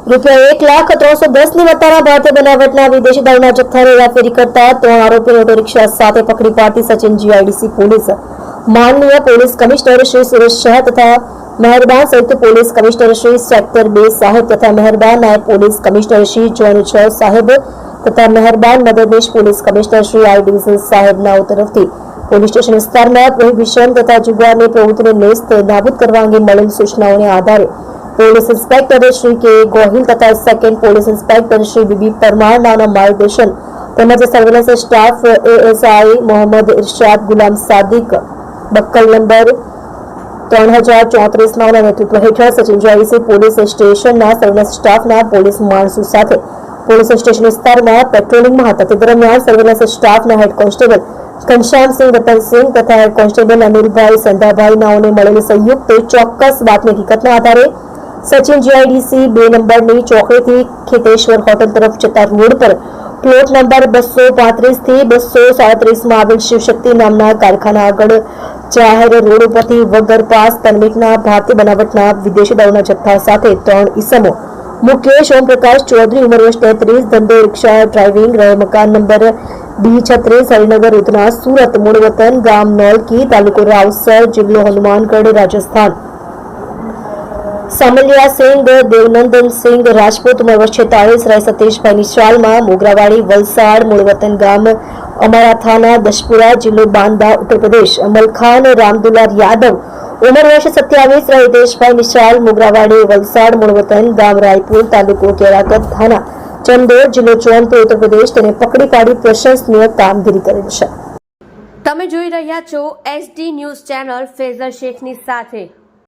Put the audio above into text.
₹1,03,10,000ની મત્તાના ભારતીય બનાવટના વિદેશી દારૂના જથ્થાની હેરાફેરી કરતા 3 આરોપીઓને ઓટો રિક્ષા સાથે પકડી પાડતી સચિન જીઆઈડીસી પોલીસ માનનીય પોલીસ કમિશનર શ્રી સુરેશ શાહ તથા મહેરબાન સંયુક્ત પોલીસ કમિશનર શ્રી સેક્ટર 2 સાહેબ તથા મહેરબાન નાયબ પોલીસ કમિશનર શ્રી ઝોન 6 સાહેબ તથા મહેરબાન મદદનીશ પોલીસ કમિશનર શ્રી આઈ ડિવિઝન સાહેબના તરફથી પોલીસ સ્ટેશન વિસ્તારમાં પ્રોહિબિશન તથા જુગારની પ્રવૃત્તિને નેસ્ત નાબૂદ કરવા અંગે મળેલ સૂચનાઓને આધારે police inspector Shri K Gohil તથા second police inspector Shri B B Parmar નાના માર્ગદર્શન તેમજ surveillance staff ASI Mohammad Irshad Ghulam Sadiq buckle number 3034 ના નેતૃત્વ હેઠળ સચિન જીઆઈડીસી પોલીસ સ્ટેશનના સર્વેલન્સ સ્ટાફના પોલીસ માણસો સાથે પોલીસ સ્ટેશન વિસ્તારમાં પેટ્રોલિંગમાં હતા. તે દરમિયાન સર્વેલન્સ સ્ટાફના હેડ કોન્સ્ટેબલ ઘનશ્યામસિંહ રતનસિંહ તથા હેડ કોન્સ્ટેબલ અનિલભાઈ સંધાભાઈ નાઓને મળેલી સંયુક્ત ચોક્કસ બાતમી હકીકતના આધારે સચિન જીઆઈડીસી 2 નંબરની ચોકડીથી ખેતેશ્વર હોટલ તરફ જતા રોડ પર પ્લોટ નંબર 235 થી 237 માં આવેલ શિવશક્તિ નામના કારખાના આગળ જાહેર રોડ ઉપરથી વગર પાસ પરમિટના ભારતીય બનાવટના વિદેશી દારૂના જથ્થા સાથે 3 ઈસમો મુકેશ ઓમપ્રકાશ ચૌધરી ઉંમર વર્ષ 33 ધંધો રિક્ષા ડ્રાઇવિંગ રહે મકાન નંબર B36 હરિનગર ઉધના સુરત મૂળ વતન ગામ નોલકી તાલુકો રાવસર જિલ્લો હનુમાનગઢ રાજસ્થાન સમલિયા સિંહ દેવનંદન સિંહ રાજપૂત ઉંમર વર્ષ 46 રહે સતીશભાઈ નિશાલમાં મોગરાવાડી વલસાડ મૂળ વતન ગામ અમારા થાના દશપુરા જિલ્લો બાંદા ઉત્તર પ્રદેશ અમલખાન રામદુલાર યાદવ ઉંમર વર્ષ 27 રહે હિતેશભાઈ નિશાલ મોગરાવાડી વલસાડ મૂળ વતન ગામ રાયપુર તાલુકો કેરાકત થાના ચંદોર જિલ્લો જૌનપુર ઉત્તર પ્રદેશ તેને પકડી પાડી પ્રશંસનીય કામગીરી કરેલ છે. તમે જોઈ રહ્યા છો SD ન્યૂઝ ચેનલ ફેઝર શેખની સાથે.